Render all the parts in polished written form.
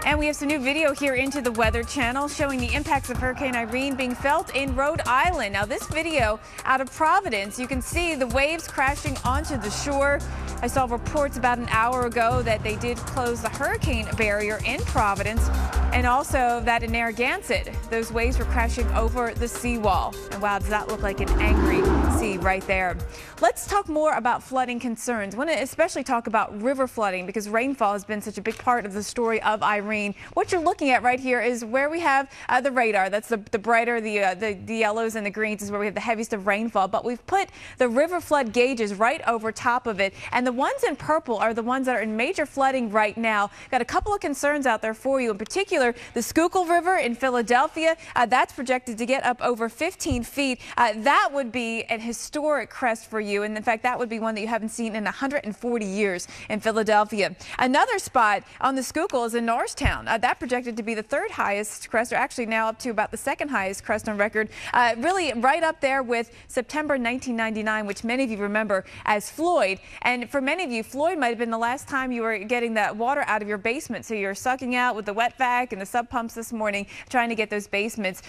And we have some new video here into the Weather Channel showing the impacts of Hurricane Irene being felt in Rhode Island. Now, this video out of Providence, you can see the waves crashing onto the shore. I saw reports about an hour ago that they did close the hurricane barrier in Providence, and also that in Narragansett, those waves were crashing over the seawall. And wow, does that look like an angry sea right there. Let's talk more about flooding concerns. I want to especially talk about river flooding because rainfall has been such a big part of the story of Irene. What you're looking at right here is where we have the radar. That's the brighter, the yellows and the greens is where we have the heaviest of rainfall. But we've put the river flood gauges right over top of it. And the ones in purple are the ones that are in major flooding right now. Got a couple of concerns out there for you. In particular, the Schuylkill River in Philadelphia, that's projected to get up over 15 feet. That would be an historic crest for you. And in fact, that would be one that you haven't seen in 140 years in Philadelphia. Another spot on the Schuylkill is in Norristown. That projected to be the third highest crest, or actually now up to about the second highest crest on record. Really right up there with September 1999, which many of you remember as Floyd. And for many of you, Floyd might have been the last time you were getting that water out of your basement. So you're sucking out with the wet vac and the sub pumps this morning, trying to get those basements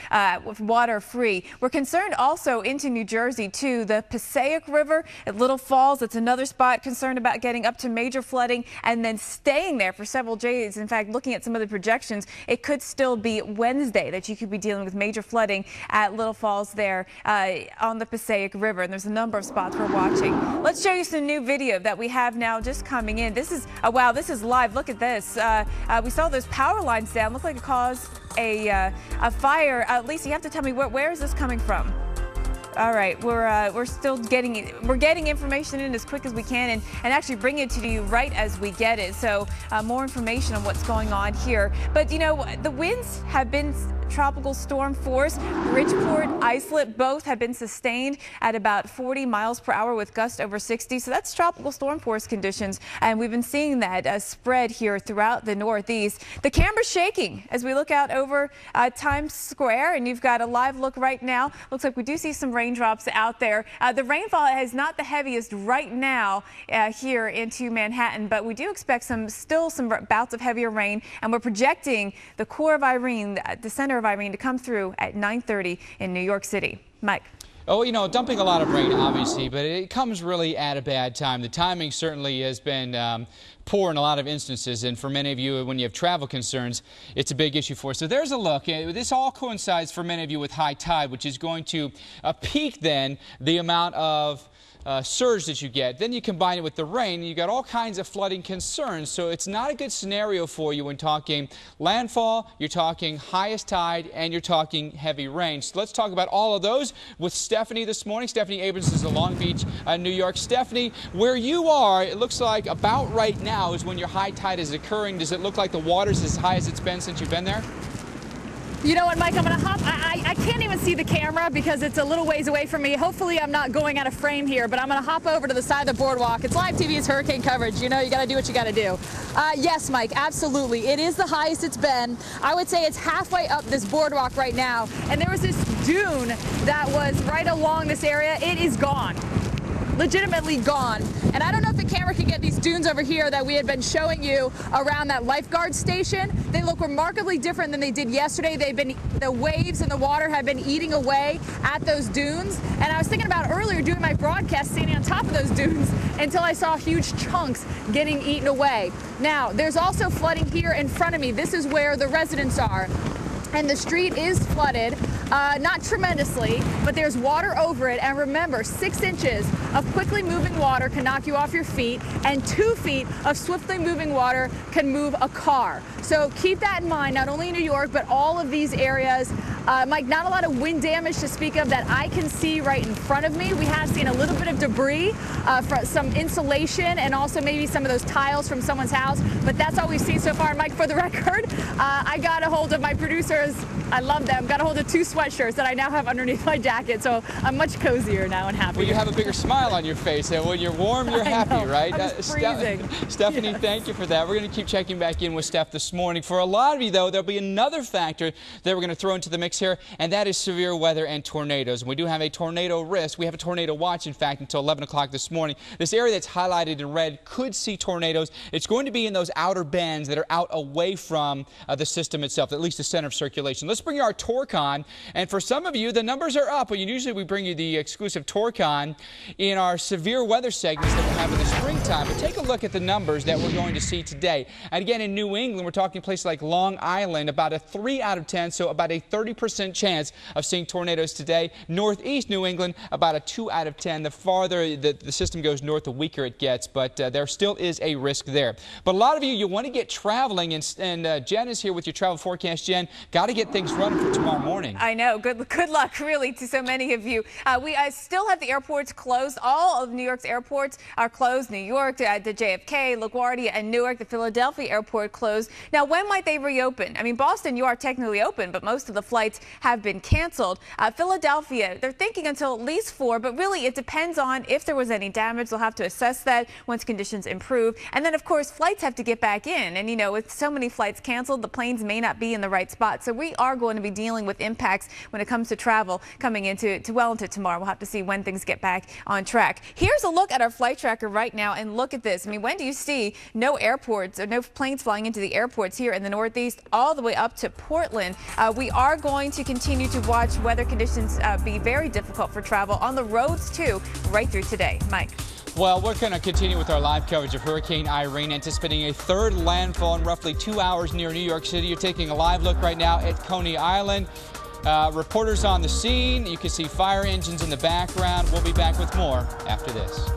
with water free. We're concerned also into New Jersey too. The Passaic River at Little Falls, it's another spot concerned about getting up to major flooding and then staying there for several days. In fact, looking at some of the projections, it could still be Wednesday that you could be dealing with major flooding at Little Falls there on the Passaic River. And there's a number of spots we're watching. Let's show you some new video that we have now just coming in. This is, wow, this is live. Look at this. We saw those power lines down. Looked like it caused a fire. Lisa, you have to tell me where is this coming from? All right, we're still getting information in as quick as we can and actually bring it to you right as we get it. So more information on what's going on here. But you know, the winds have been tropical storm force. Bridgeport, Islip, both have been sustained at about 40 miles per hour with gusts over 60. So that's tropical storm force conditions. And we've been seeing that spread here throughout the Northeast. The camera's shaking as we look out over Times Square, and you've got a live look right now. Looks like we do see some raindrops out there. The rainfall is not the heaviest right now here into Manhattan, but we do expect still some bouts of heavier rain, and we're projecting the core of Irene, the center of Irene, to come through at 9:30 in New York City. Mike. Oh, you know, dumping a lot of rain, obviously, but it comes really at a bad time. The timing certainly has been poor in a lot of instances, and for many of you, when you have travel concerns, it's a big issue for us. So there's a look. This all coincides for many of you with high tide, which is going to peak then the amount of surge that you get. Then you combine it with the rain, and you got all kinds of flooding concerns. So it's not a good scenario for you when talking landfall, you're talking highest tide, and you're talking heavy rain. So let's talk about all of those with Stephanie this morning. Stephanie Abrams is in Long Beach, New York. Stephanie, where you are, it looks like about right now is when your high tide is occurring. Does it look like the water's as high as it's been since you've been there? You know what, Mike, I'm going to hop. I can't even see the camera because it's a little ways away from me. Hopefully I'm not going out of frame here, but I'm going to hop over to the side of the boardwalk. It's live TV's hurricane coverage. You know, you got to do what you got to do. Yes, Mike, absolutely. It is the highest it's been. I would say it's halfway up this boardwalk right now. And there was this dune that was right along this area. It is gone. Legitimately gone. And I don't know if the camera can get these dunes over here that we had been showing you around that lifeguard station. They look remarkably different than they did yesterday. The waves and the water have been eating away at those dunes. And I was thinking about earlier doing my broadcast standing on top of those dunes until I saw huge chunks getting eaten away. Now, there's also flooding here in front of me. This is where the residents are. And the street is flooded, not tremendously, but there's water over it. And remember, 6 inches of quickly moving water can knock you off your feet, and 2 feet of swiftly moving water can move a car. So keep that in mind, not only in New York, but all of these areas. Mike, not a lot of wind damage to speak of that I can see right in front of me. We have seen a little bit of debris, some insulation, and also maybe some of those tiles from someone's house. But that's all we've seen so far. Mike, for the record, I got a hold of my producers. I love them. Got a hold of 2 sweatshirts that I now have underneath my jacket, so I'm much cozier now and happier. Well, you have a bigger smile on your face. When you're warm, you're happy, right? I was freezing. Stephanie, yes. Thank you for that. We're going to keep checking back in with Steph this morning. For a lot of you, though, there'll be another factor that we're going to throw into the mix mix here, and that is severe weather and tornadoes. And we do have a tornado risk. We have a tornado watch, in fact, until 11 o'clock this morning. This area that's highlighted in red could see tornadoes. It's going to be in those outer bands that are out away from the system itself, at least the center of circulation. Let's bring you our Torcon, and for some of you, the numbers are up. Well, usually we bring you the exclusive Torcon in our severe weather segments that we have in the springtime. But take a look at the numbers that we're going to see today. And again, in New England, we're talking places like Long Island, about a 3 out of 10, so about a 30% chance of seeing tornadoes today. Northeast New England, about a 2 out of 10. The farther the system goes north, the weaker it gets, but there still is a risk there. But a lot of you want to get traveling, and Jen is here with your travel forecast. Jen, got to get things running for tomorrow morning. I know. Good luck, really, to so many of you. We still have the airports closed. All of New York's airports are closed. New York, the JFK, LaGuardia, and Newark. The Philadelphia airport closed. Now, when might they reopen? I mean, Boston, you are technically open, but most of the flights have been canceled. Philadelphia, they're thinking until at least 4, but really it depends on if there was any damage. They'll have to assess that once conditions improve. And then, of course, flights have to get back in. And, you know, with so many flights canceled, the planes may not be in the right spot. So we are going to be dealing with impacts when it comes to travel coming into well into tomorrow. We'll have to see when things get back on track. Here's a look at our flight tracker right now, and look at this. I mean, when do you see no airports or no planes flying into the airports here in the Northeast all the way up to Portland? We are going to continue to watch weather conditions be very difficult for travel on the roads too, right through today. Mike. Well, we're going to continue with our live coverage of Hurricane Irene, anticipating a third landfall in roughly 2 hours near New York City. You're taking a live look right now at Coney Island. Reporters on the scene. You can see fire engines in the background. We'll be back with more after this.